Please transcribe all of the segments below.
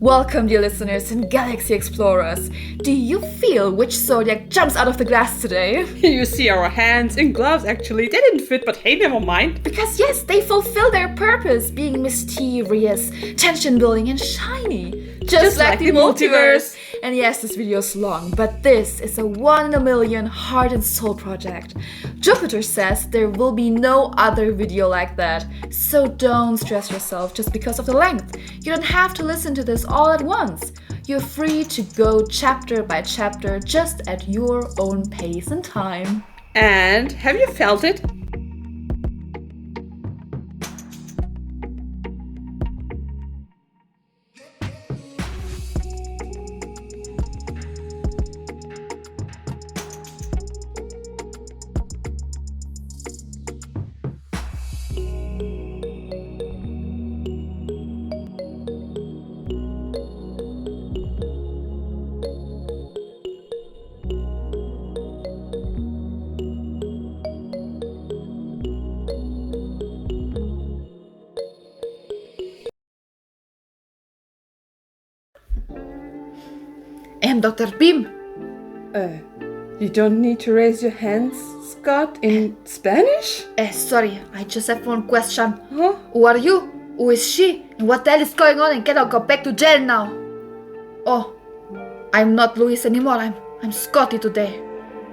Welcome, dear listeners and galaxy explorers. Do you feel which zodiac jumps out of the glass today? You see our hands in gloves actually. They didn't fit, but hey, never mind. Because yes, they fulfill their purpose, being mysterious, tension building and shiny. Just like the multiverse. And yes, this video is long, but this is a 1 in a million heart and soul project. Jupiter says there will be no other video like that, so don't stress yourself just because of the length. You don't have to listen to this all at once. You're free to go chapter by chapter just at your own pace and time. And have you felt it? I'm Dr. Bim. You don't need to raise your hands, Scott, in Spanish? Sorry, I just have one question. Huh? Who are you? Who is she? And what the hell is going on? And can I go back to jail now? Oh, I'm not Luis anymore. I'm Scotty today.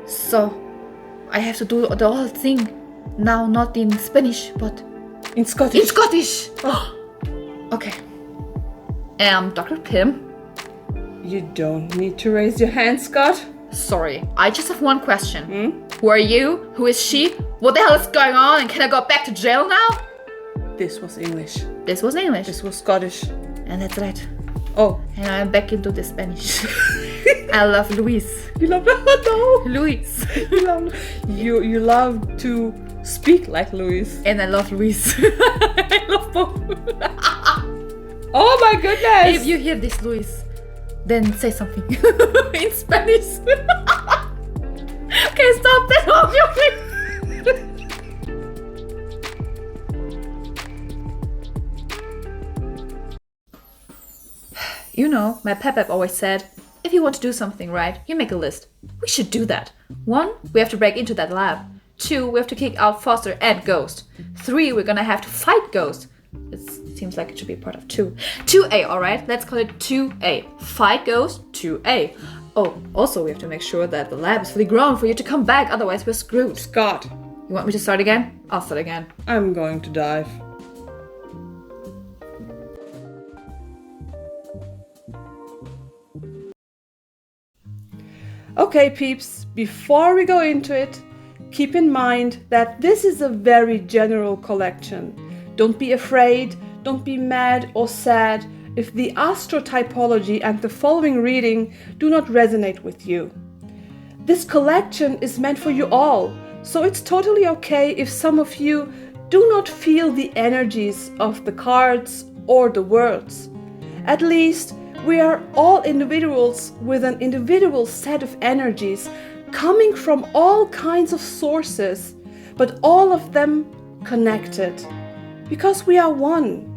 So, I have to do the whole thing now, not in Spanish, but In Scottish. in Scottish. Oh. Okay. I'm Dr. Pim. You don't need to raise your hands, Scott. Sorry, I just have one question. Who are you? Who is she? What the hell is going on? And can I go back to jail now? This was English. This was English. This was Scottish. And that's right. Oh, And I'm back into the Spanish. I love Luis. you love no. Luis. You love to speak like Louis. And I love Luis. I love both. Oh my goodness! If you hear this, Luis, then say something in Spanish. Okay, stop that. You know, my pep always said, if you want to do something right, you make a list. We should do that. 1, we have to break into that lab. 2, we have to kick out Foster and Ghost. 3, we're gonna have to fight Ghost. It seems like it should be part of 2. 2A, alright? Let's call it 2A. Fight Ghost, 2A. Oh, also we have to make sure that the lab is fully grown for you to come back, otherwise we're screwed. Scott, You want me to start again? I'll start again. I'm going to dive. Okay, peeps, before we go into it, keep in mind that this is a very general collection. Don't be afraid, don't be mad or sad if the astro typology and the following reading do not resonate with you. This collection is meant for you all, so it's totally okay if some of you do not feel the energies of the cards or the words. At least we are all individuals with an individual set of energies coming from all kinds of sources, but all of them connected, because we are one.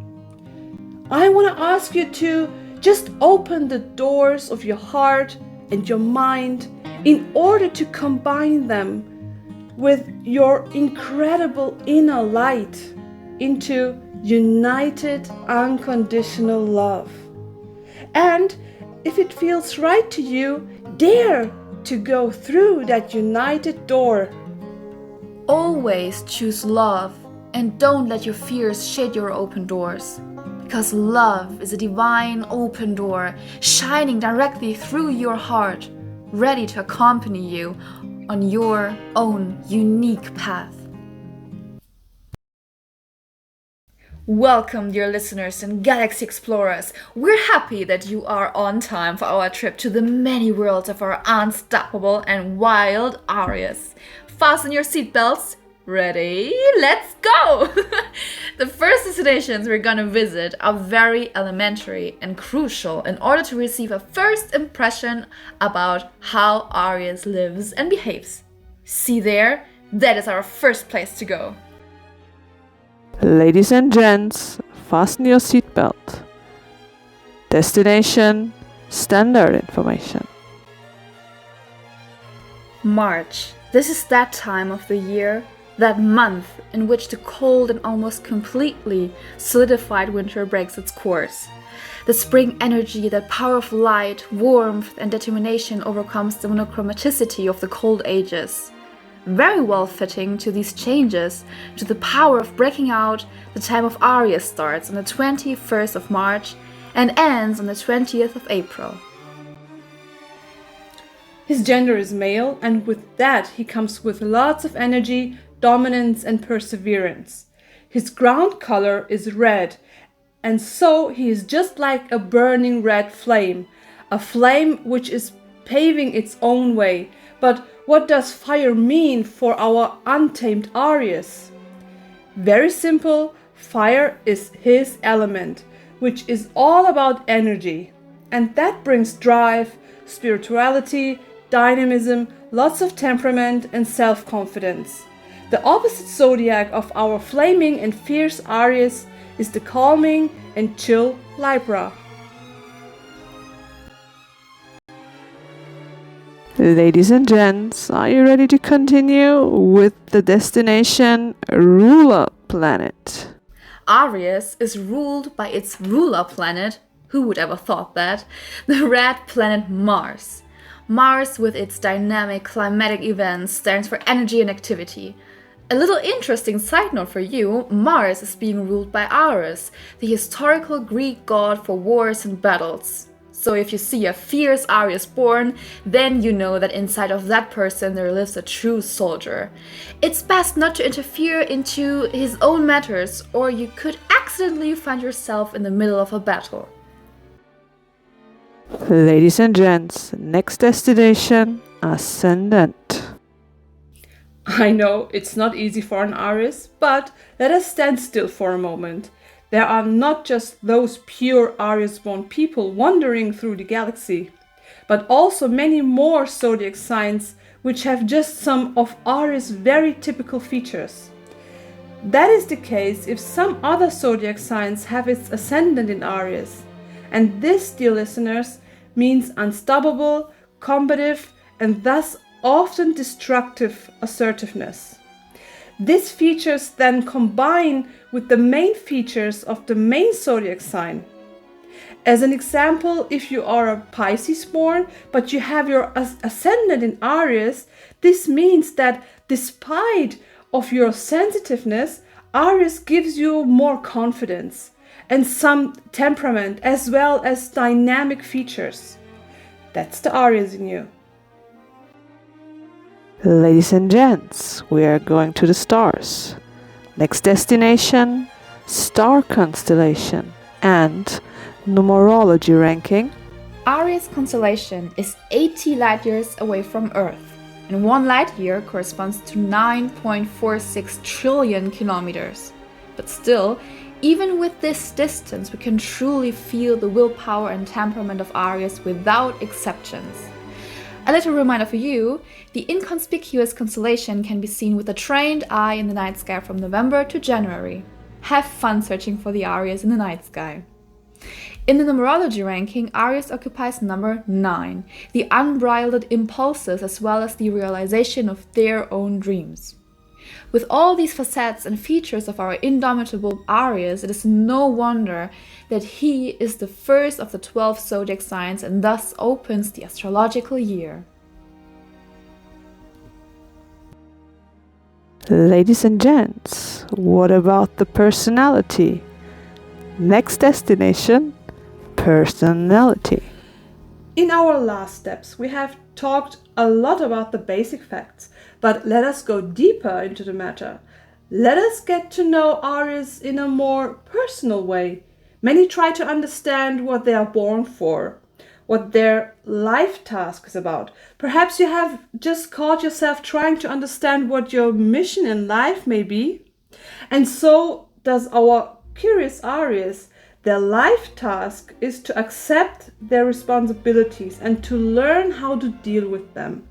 I want to ask you to just open the doors of your heart and your mind in order to combine them with your incredible inner light into united unconditional love. And if it feels right to you, dare to go through that united door. Always choose love and don't let your fears shade your open doors. Because love is a divine open door shining directly through your heart, ready to accompany you on your own unique path. Welcome, dear listeners and galaxy explorers. We're happy that you are on time for our trip to the many worlds of our unstoppable and wild ARIES. Fasten your seatbelts. Ready? Let's go! The first destinations we're gonna visit are very elementary and crucial in order to receive a first impression about how ARIES lives and behaves. See there? That is our first place to go. Ladies and gents, fasten your seatbelt. Destination, standard information. March. This is that time of the year, that month in which the cold and almost completely solidified winter breaks its course. The spring energy, that power of light, warmth, and determination overcomes the monochromaticity of the cold ages. Very well fitting to these changes, to the power of breaking out, the time of Aries starts on the 21st of March and ends on the 20th of April. His gender is male, and with that he comes with lots of energy, dominance, and perseverance. His ground color is red, and so he is just like a burning red flame, a flame which is paving its own way. But what does fire mean for our untamed Aries? Very simple, fire is his element, which is all about energy. And that brings drive, spirituality, dynamism, lots of temperament and self-confidence. The opposite zodiac of our flaming and fierce Aries is the calming and chill Libra. Ladies and gents, are you ready to continue with the destination ruler planet? Aries is ruled by its ruler planet, who would ever thought that, the red planet Mars. Mars, with its dynamic climatic events, stands for energy and activity. A little interesting side note for you, Mars is being ruled by Ares, the historical Greek god for wars and battles. So if you see a fierce Aries born, then you know that inside of that person there lives a true soldier. It's best not to interfere into his own matters, or you could accidentally find yourself in the middle of a battle. Ladies and gents, next destination, ascendant. I know it's not easy for an Aries, but let us stand still for a moment. There are not just those pure Aries-born people wandering through the galaxy, but also many more zodiac signs which have just some of Aries' very typical features. That is the case if some other zodiac signs have its ascendant in Aries. And this, dear listeners, means unstoppable, combative, and thus often destructive assertiveness. These features then combine with the main features of the main zodiac sign. As an example, if you are a Pisces born, but you have your ascendant in Aries, this means that despite of your sensitiveness, Aries gives you more confidence and some temperament as well as dynamic features. That's the Aries in you. Ladies and gents, we are going to the stars. Next destination, star constellation and numerology ranking. Aries constellation is 80 light years away from Earth, and 1 light year corresponds to 9.46 trillion kilometers. But still, even with this distance, we can truly feel the willpower and temperament of Aries without exceptions. A little reminder for you, the inconspicuous constellation can be seen with a trained eye in the night sky from November to January. Have fun searching for the Aries in the night sky. In the numerology ranking, Aries occupies number 9, the unbridled impulses as well as the realization of their own dreams. With all these facets and features of our indomitable Aries, it is no wonder that he is the first of the 12 zodiac signs and thus opens the astrological year. Ladies and gents, what about the personality? Next destination, personality. In our last steps, we have talked a lot about the basic facts, but let us go deeper into the matter. Let us get to know Aries in a more personal way. Many try to understand what they are born for, what their life task is about. Perhaps you have just caught yourself trying to understand what your mission in life may be. And so does our curious Aries. Their life task is to accept their responsibilities and to learn how to deal with them.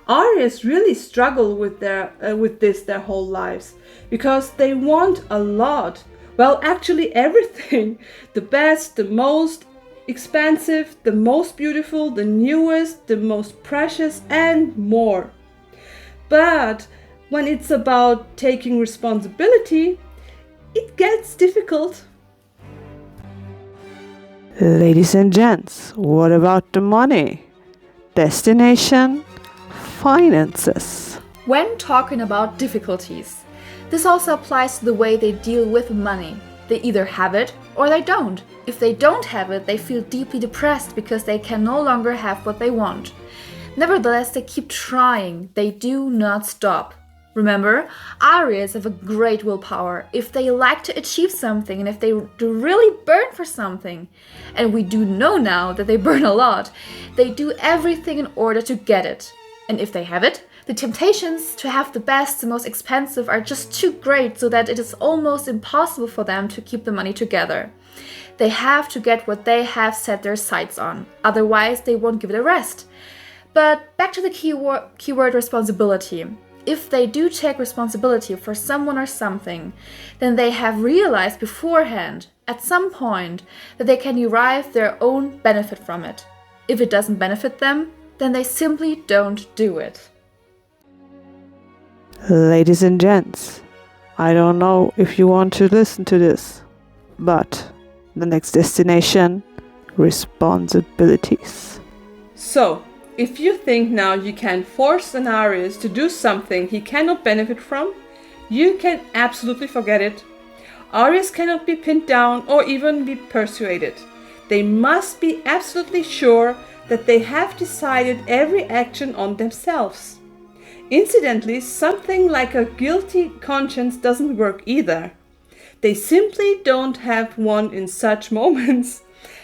Aries really struggle with this their whole lives because they want a lot. Well, actually everything, the best, the most, expansive, the most beautiful, the newest, the most precious, and more. But when it's about taking responsibility, it gets difficult. Ladies and gents, what about the money? Destination, finances. When talking about difficulties, this also applies to the way they deal with money. They either have it or they don't. If they don't have it, they feel deeply depressed because they can no longer have what they want. Nevertheless, they keep trying. They do not stop. Remember, Aries have a great willpower. If they like to achieve something and if they do really burn for something, and we do know now that they burn a lot, they do everything in order to get it. And if they have it, the temptations to have the best, the most expensive are just too great so that it is almost impossible for them to keep the money together. They have to get what they have set their sights on, otherwise they won't give it a rest. But back to the keyword responsibility. If they do take responsibility for someone or something, then they have realized beforehand, at some point, that they can derive their own benefit from it. If it doesn't benefit them, then they simply don't do it. Ladies and gents, I don't know if you want to listen to this, but the next destination, responsibilities. So, if you think now you can force an Aries to do something he cannot benefit from, you can absolutely forget it. Aries cannot be pinned down or even be persuaded. They must be absolutely sure that they have decided every action on themselves. Incidentally, something like a guilty conscience doesn't work either. They simply don't have one in such moments,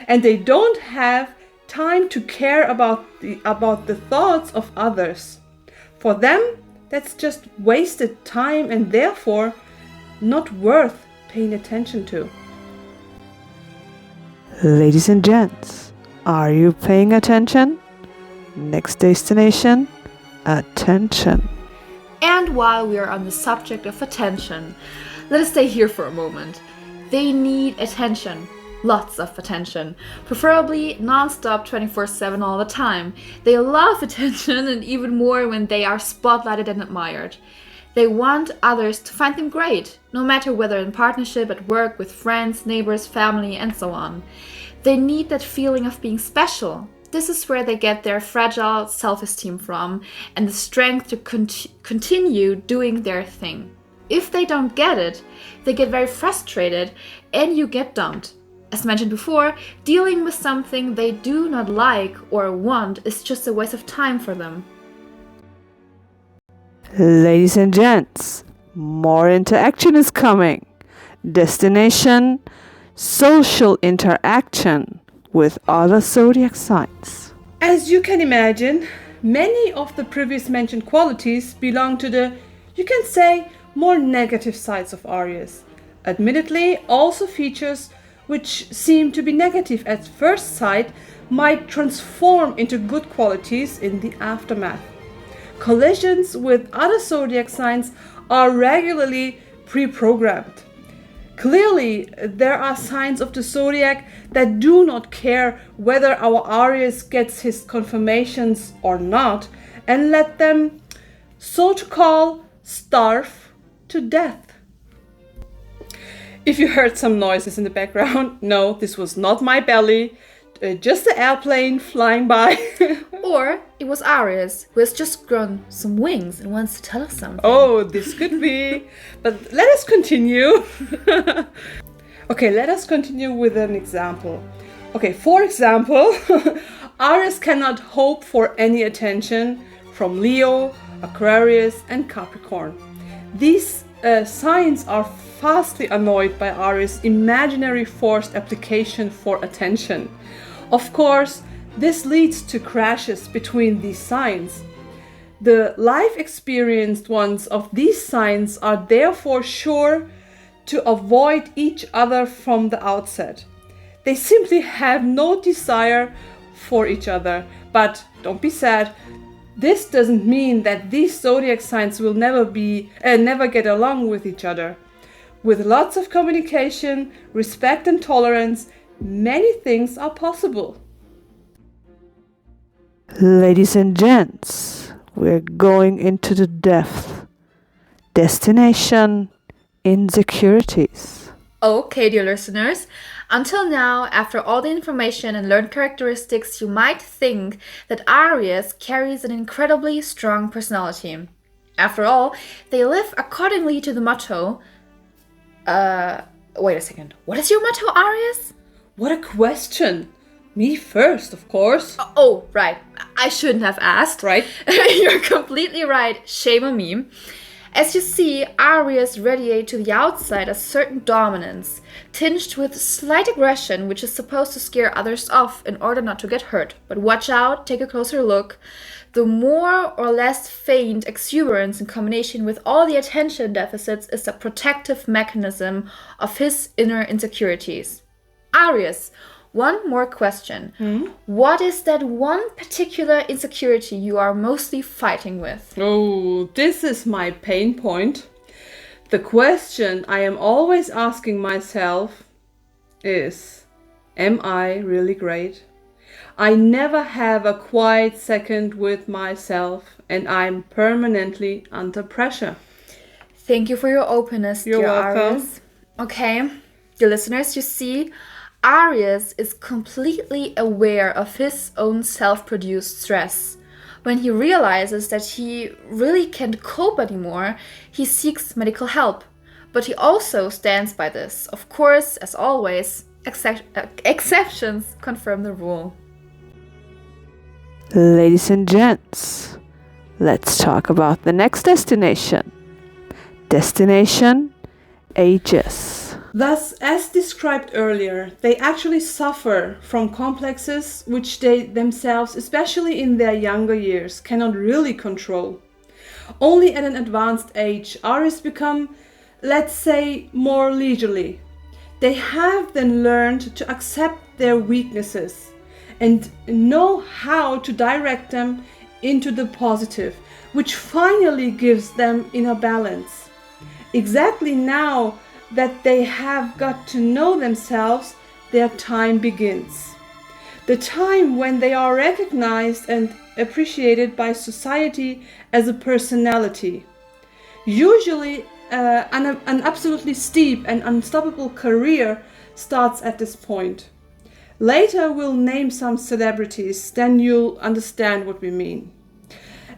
and they don't have time to care about the thoughts of others. For them, that's just wasted time and therefore not worth paying attention to. Ladies and gents, are you paying attention? Next destination, attention. And while we are on the subject of attention, let us stay here for a moment. They need attention. Lots of attention, preferably non-stop 24/7 all the time. They love attention and even more when they are spotlighted and admired. They want others to find them great, no matter whether in partnership, at work, with friends, neighbors, family, and so on. They need that feeling of being special. This is where they get their fragile self-esteem from and the strength to continue doing their thing. If they don't get it, they get very frustrated and you get dumped. As mentioned before, dealing with something they do not like or want is just a waste of time for them. Ladies and gents, more interaction is coming. Destination, social interaction with other zodiac signs. As you can imagine, many of the previous mentioned qualities belong to the, you can say, more negative sides of Aries. Admittedly, also features which seem to be negative at first sight might transform into good qualities in the aftermath. Collisions with other zodiac signs are regularly pre-programmed. Clearly, there are signs of the zodiac that do not care whether our Aries gets his confirmations or not and let them, so to call, starve to death. If you heard some noises in the background, no, this was not my belly, just the airplane flying by. Or it was Aries, who has just grown some wings and wants to tell us something. Oh, this could be. But let us continue. Okay, let us continue with an example. Okay, for example, Aries cannot hope for any attention from Leo, Aquarius, and Capricorn. These signs are vastly annoyed by Aries' imaginary forced application for attention. Of course, this leads to crashes between these signs. The life experienced ones of these signs are therefore sure to avoid each other from the outset. They simply have no desire for each other. But don't be sad. This doesn't mean that these zodiac signs will never get along with each other. With lots of communication, respect and tolerance, many things are possible. Ladies and gents, we're going into the depth. Destination insecurities. Okay, dear listeners, until now, after all the information and learned characteristics, you might think that Aries carries an incredibly strong personality. After all, they live accordingly to the motto. Wait a second. What is your motto, Aries? What a question! Me first, of course. Oh, right. I shouldn't have asked. Right? You're completely right. Shame on me. As you see, Aries radiate to the outside a certain dominance, tinged with slight aggression, which is supposed to scare others off in order not to get hurt. But watch out, take a closer look. The more or less feigned exuberance in combination with all the attention deficits is a protective mechanism of his inner insecurities. Aries, one more question. What is that one particular insecurity you are mostly fighting with? Oh, this is my pain point. The question I am always asking myself is, am I really great? I never have a quiet second with myself and I'm permanently under pressure. Thank you for your openness, You're dear welcome. Aries. Okay, dear listeners, you see, Aries is completely aware of his own self-produced stress. When he realizes that he really can't cope anymore, he seeks medical help. But he also stands by this. Of course, as always, exceptions confirm the rule. Ladies and gents, let's talk about the next destination. Destination ages. Thus, as described earlier, they actually suffer from complexes which they themselves, especially in their younger years, cannot really control. Only at an advanced age, Aries become, let's say, more leisurely. They have then learned to accept their weaknesses and know how to direct them into the positive, which finally gives them inner balance. Exactly now that they have got to know themselves, their time begins. The time when they are recognized and appreciated by society as a personality. Usually, an absolutely steep and unstoppable career starts at this point. Later, we'll name some celebrities, then you'll understand what we mean.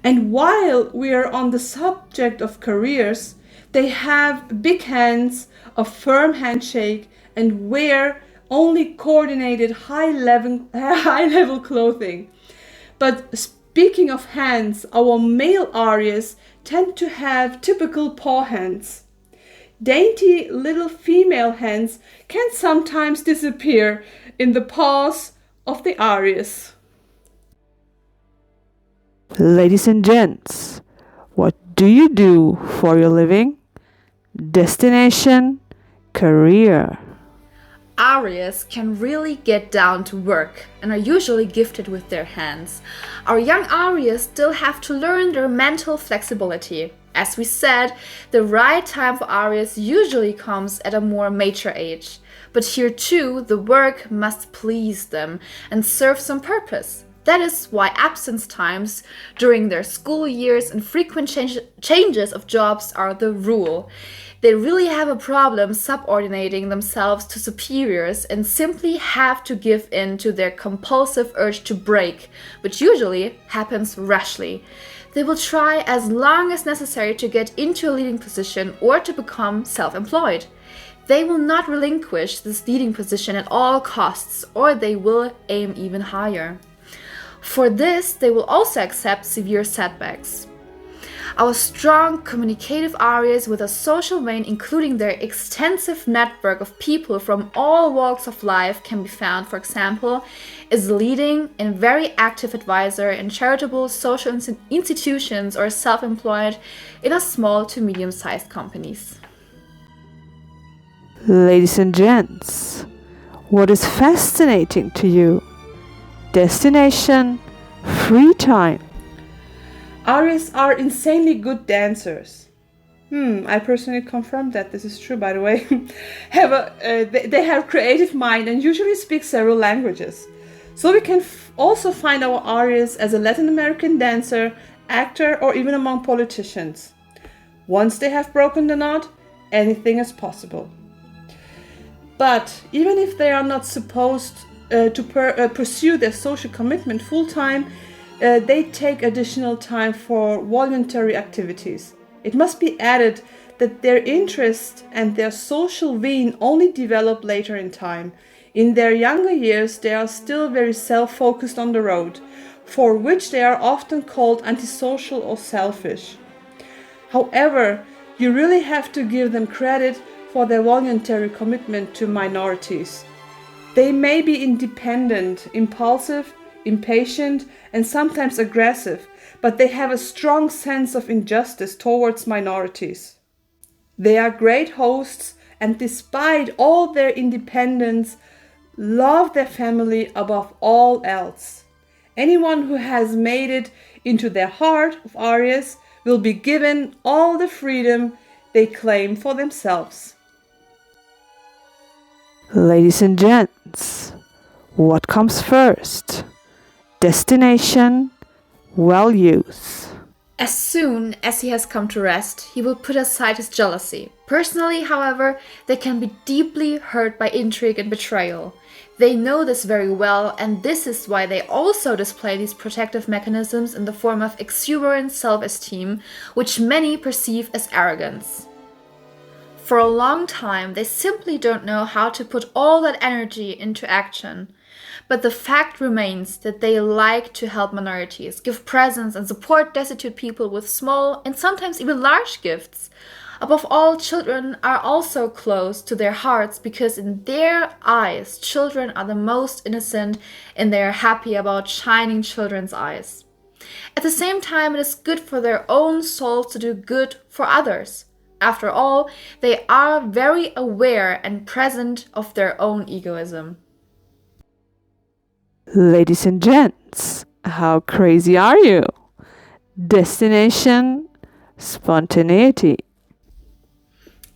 And while we are on the subject of careers, they have big hands, a firm handshake, and wear only coordinated high-level clothing. But speaking of hands, our male Aries tend to have typical paw hands. Dainty little female hands can sometimes disappear in the paws of the Aries. Ladies and gents, what do you do for your living? Destination career. Aries can really get down to work and are usually gifted with their hands. Our young Aries still have to learn their mental flexibility. As we said, the right time for Aries usually comes at a more mature age. But here too, the work must please them and serve some purpose. That is why absence times during their school years and frequent changes of jobs are the rule. They really have a problem subordinating themselves to superiors and simply have to give in to their compulsive urge to break, which usually happens rashly. They will try as long as necessary to get into a leading position or to become self-employed. They will not relinquish this leading position at all costs, or they will aim even higher. For this, they will also accept severe setbacks. Our strong, communicative Aries with a social vein, including their extensive network of people from all walks of life, can be found, for example, as leading and very active advisor in charitable social institutions or self-employed in a small to medium-sized companies. Ladies and gents, what is fascinating to you? Destination free time. Aries are insanely good dancers. I personally confirm that this is true, by the way. They have creative mind and usually speak several languages. So we can also find our Aries as a Latin American dancer, actor, or even among politicians. Once they have broken the knot, anything is possible. But even if they are not supposed to pursue their social commitment full-time, they take additional time for voluntary activities. It must be added that their interest and their social vein only develop later in time. In their younger years, they are still very self-focused on the road, for which they are often called antisocial or selfish. However, you really have to give them credit for their voluntary commitment to minorities. They may be independent, impulsive, impatient, and sometimes aggressive, but they have a strong sense of injustice towards minorities. They are great hosts and, despite all their independence, love their family above all else. Anyone who has made it into their heart of Aries will be given all the freedom they claim for themselves. Ladies and gents, what comes first? Destination, values. As soon as he has come to rest, he will put aside his jealousy. Personally, however, they can be deeply hurt by intrigue and betrayal. They know this very well, and this is why they also display these protective mechanisms in the form of exuberant self-esteem, which many perceive as arrogance. For a long time, they simply don't know how to put all that energy into action. But the fact remains that they like to help minorities, give presents, and support destitute people with small and sometimes even large gifts. Above all, children are also close to their hearts because in their eyes, children are the most innocent and they are happy about shining children's eyes. At the same time, it is good for their own souls to do good for others. After all, they are very aware and present of their own egoism. Ladies and gents, how crazy are you? Destination, spontaneity.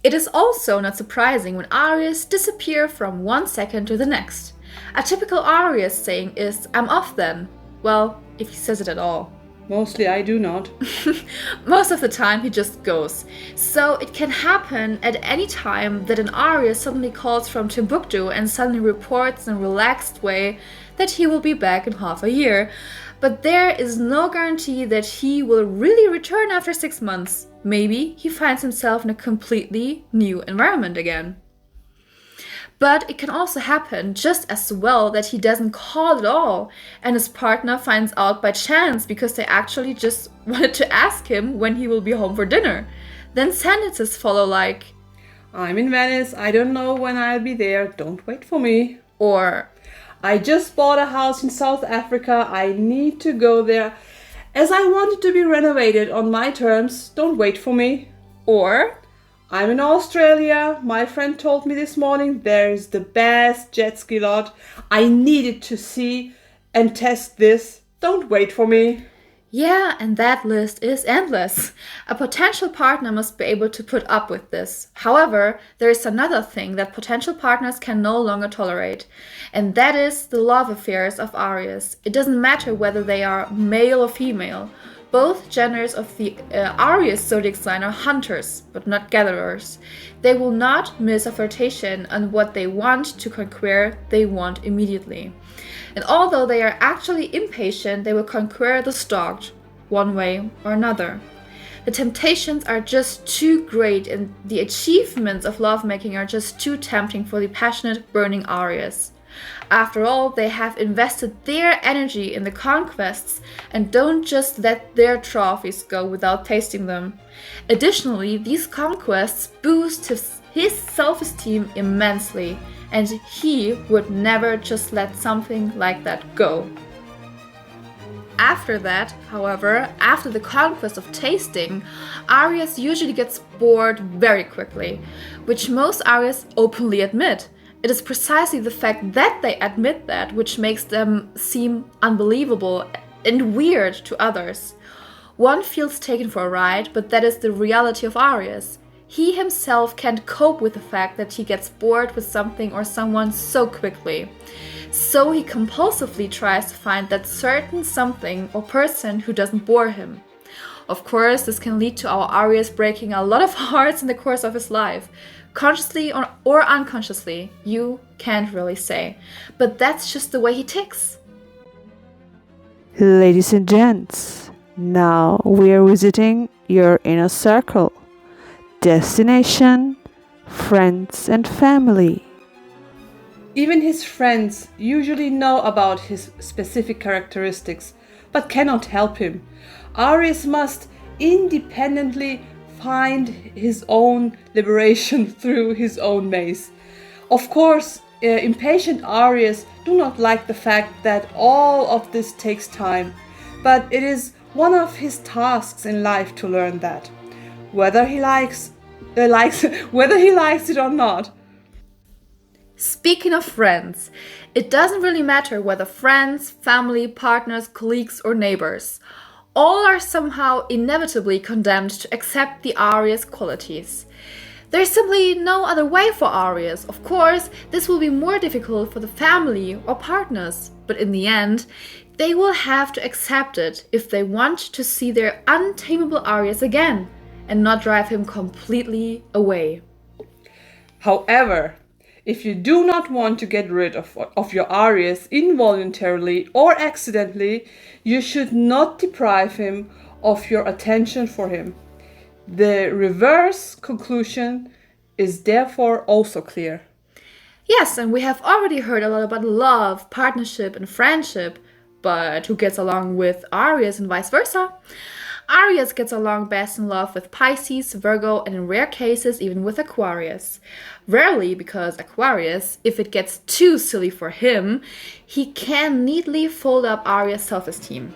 It is also not surprising when Aries disappear from one second to the next. A typical Aries saying is, "I'm off then." Well, if he says it at all. Mostly I do not. Most of the time he just goes. So it can happen at any time that an Aries suddenly calls from Timbuktu and suddenly reports in a relaxed way that he will be back in half a year. But there is no guarantee that he will really return after 6 months. Maybe he finds himself in a completely new environment again. But it can also happen just as well that he doesn't call at all and his partner finds out by chance because they actually just wanted to ask him when he will be home for dinner. Then sentences follow like, "I'm in Venice, I don't know when I'll be there, don't wait for me." or "I just bought a house in South Africa, I need to go there as I want it to be renovated on my terms, don't wait for me." or "I'm in Australia, my friend told me this morning there's the best jet ski lot, I needed to see and test this, don't wait for me." yeah, and that list is endless. A potential partner must be able to put up with this. However, there is another thing that potential partners can no longer tolerate, and that is the love affairs of Aries. It doesn't matter whether they are male or female. Both genders of the Aries zodiac sign are hunters, but not gatherers. They will not miss a flirtation, and what they want to conquer, they want immediately. And although they are actually impatient, they will conquer the stalked, one way or another. The temptations are just too great, and the achievements of lovemaking are just too tempting for the passionate, burning Aries. After all, they have invested their energy in the conquests and don't just let their trophies go without tasting them. Additionally, these conquests boost his self-esteem immensely, and he would never just let something like that go. After that, however, after the conquest of tasting, Aries usually gets bored very quickly, which most Aries openly admit. It is precisely the fact that they admit that which makes them seem unbelievable and weird to others. One feels taken for a ride, but that is the reality of Aries. He himself can't cope with the fact that he gets bored with something or someone so quickly. So he compulsively tries to find that certain something or person who doesn't bore him. Of course, this can lead to our Aries breaking a lot of hearts in the course of his life. Consciously or unconsciously, you can't really say. But that's just the way he ticks. Ladies and gents, now we are visiting your inner circle. Destination, friends and family. Even his friends usually know about his specific characteristics, but cannot help him. Aries must independently find his own liberation through his own maze. Of course, impatient Aries do not like the fact that all of this takes time, but it is one of his tasks in life to learn that, whether he likes it or not. Speaking of friends, it doesn't really matter whether friends, family, partners, colleagues, or neighbors. All are somehow inevitably condemned to accept the Aries qualities. There's simply no other way for Aries. Of course, this will be more difficult for the family or partners, but in the end, they will have to accept it if they want to see their untamable Aries again and not drive him completely away. However, if you do not want to get rid of your Aries involuntarily or accidentally, you should not deprive him of your attention for him. The reverse conclusion is therefore also clear. Yes, and we have already heard a lot about love, partnership, and friendship, but who gets along with Aries and vice versa? Aries gets along best in love with Pisces, Virgo, and in rare cases even with Aquarius. Rarely because Aquarius, if it gets too silly for him, he can neatly fold up Aries' self-esteem.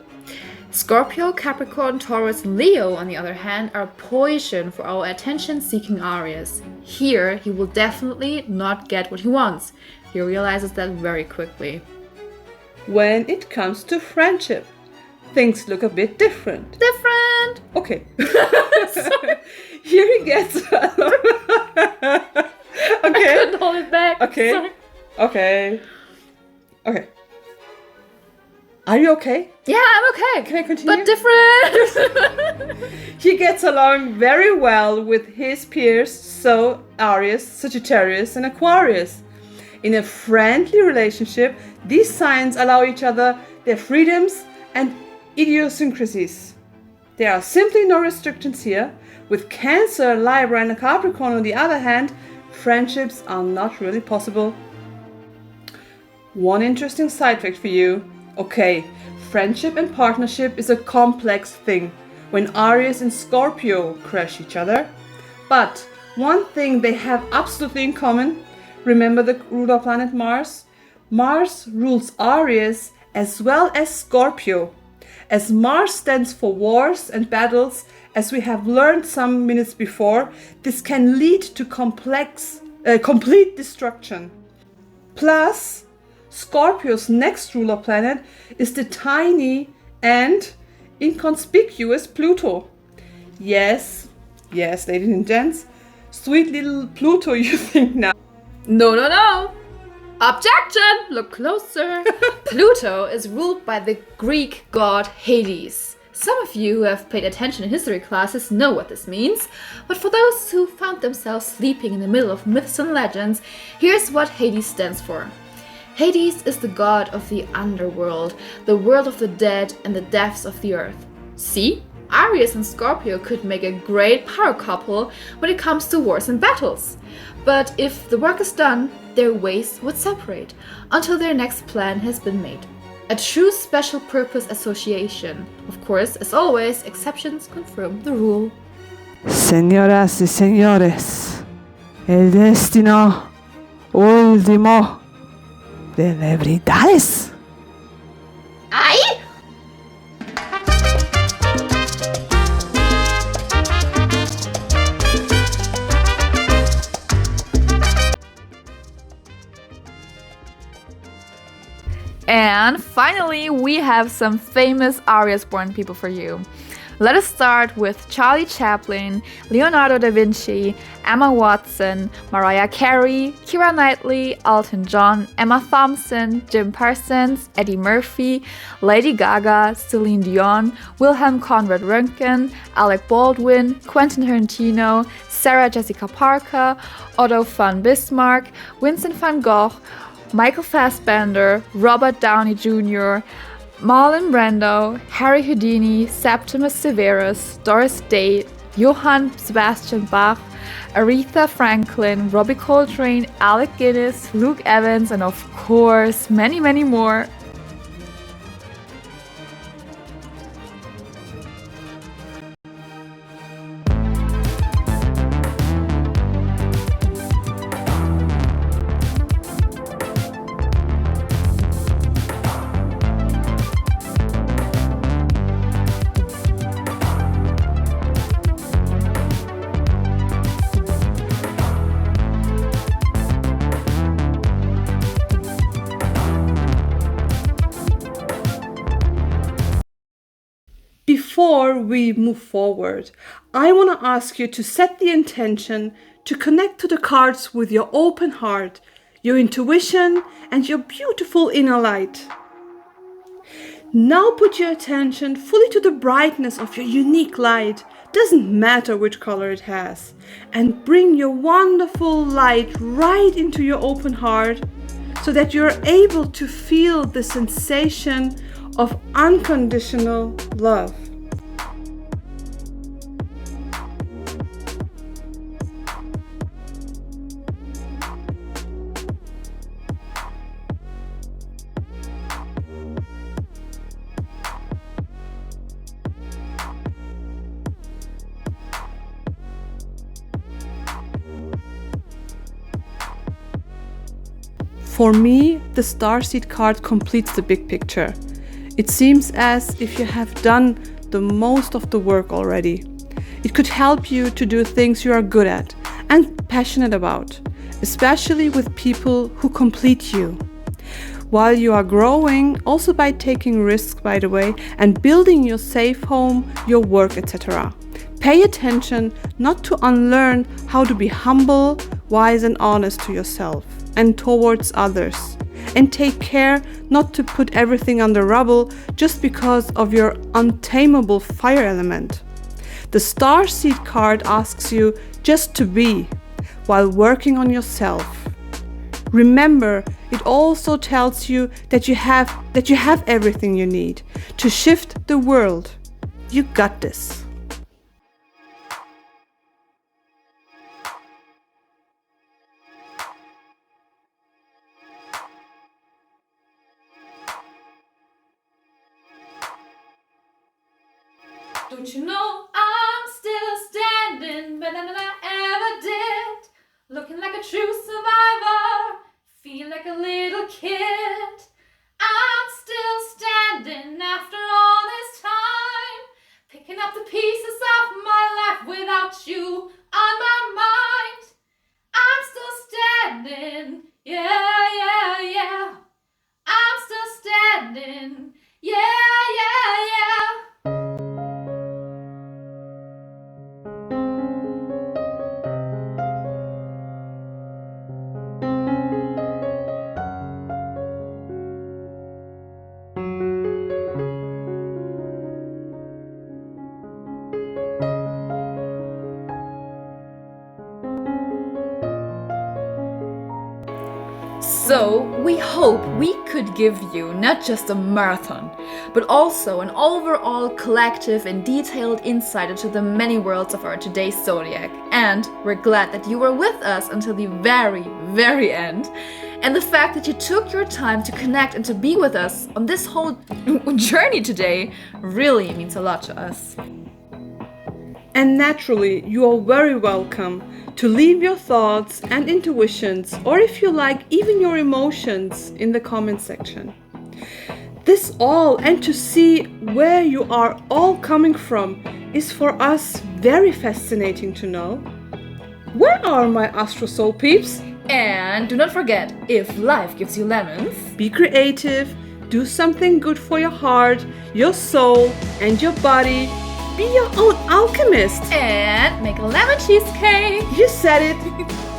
Scorpio, Capricorn, Taurus, and Leo, on the other hand, are poison for our attention-seeking Aries. Here, he will definitely not get what he wants. He realizes that very quickly. When it comes to friendship, things look a bit different. Different! Okay. Here he gets. I Okay. couldn't hold it back. Okay. Sorry. Okay. Are you okay? Yeah, I'm okay. Can I continue? But different! He gets along very well with his peers, so Aries, Sagittarius, and Aquarius. In a friendly relationship, these signs allow each other their freedoms and idiosyncrasies. There are simply no restrictions here. With Cancer, Libra, and Capricorn, on the other hand, friendships are not really possible. One interesting side fact for you. Okay, friendship and partnership is a complex thing when Aries and Scorpio crash each other. But one thing they have absolutely in common, remember the ruler planet Mars? Mars rules Aries as well as Scorpio. As Mars stands for wars and battles, as we have learned some minutes before, this can lead to complete destruction. Plus, Scorpio's next ruler planet is the tiny and inconspicuous Pluto. Yes, ladies and gents, sweet little Pluto you think now. No. Objection! Look closer. Pluto is ruled by the Greek god Hades. Some of you who have paid attention in history classes know what this means, but for those who found themselves sleeping in the middle of myths and legends, here's what Hades stands for. Hades is the god of the underworld, the world of the dead and the depths of the earth. See? Aries and Scorpio could make a great power couple when it comes to wars and battles. But if the work is done, their ways would separate until their next plan has been made. A true special purpose association. Of course, as always, exceptions confirm the rule. Señoras y señores, el destino último de celebridades. Ay! And finally, we have some famous Aries-born people for you. Let us start with Charlie Chaplin, Leonardo da Vinci, Emma Watson, Mariah Carey, Keira Knightley, Elton John, Emma Thompson, Jim Parsons, Eddie Murphy, Lady Gaga, Celine Dion, Wilhelm Conrad Röntgen, Alec Baldwin, Quentin Tarantino, Sarah Jessica Parker, Otto von Bismarck, Vincent van Gogh, Michael Fassbender, Robert Downey Jr., Marlon Brando, Harry Houdini, Septimus Severus, Doris Day, Johann Sebastian Bach, Aretha Franklin, Robbie Coltrane, Alec Guinness, Luke Evans, and of course, many, many more. Before we move forward, I want to ask you to set the intention to connect to the cards with your open heart, your intuition, and your beautiful inner light. Now put your attention fully to the brightness of your unique light, doesn't matter which color it has, and bring your wonderful light right into your open heart so that you're able to feel the sensation of unconditional love. For me, the starseed card completes the big picture. It seems as if you have done the most of the work already. It could help you to do things you are good at and passionate about, especially with people who complete you. While you are growing, also by taking risks, by the way, and building your safe home, your work, etc. Pay attention not to unlearn how to be humble, wise and honest to yourself and towards others. And take care not to put everything under rubble just because of your untamable fire element. The Starseed card asks you just to be while working on yourself. Remember, it also tells you that you have everything you need to shift the world. You got this. Don't you know I'm still standing better than I ever did? Looking like a true survivor, feel like a little kid. I'm still standing after all this time, picking up the pieces of my life without you on my mind. I'm still standing, yeah. I'm still standing, yeah. So, we hope we could give you not just a marathon, but also an overall collective and detailed insight into the many worlds of our today's zodiac. And we're glad that you were with us until the very, very end. And the fact that you took your time to connect and to be with us on this whole journey today really means a lot to us. And naturally, you are very welcome to leave your thoughts and intuitions, or if you like, even your emotions in the comment section. This all, and to see where you are all coming from, is for us very fascinating to know. Where are my Astro Soul peeps? And do not forget, if life gives you lemons, be creative, do something good for your heart, your soul, and your body. Be your own alchemist. And make a lemon cheesecake. You said it.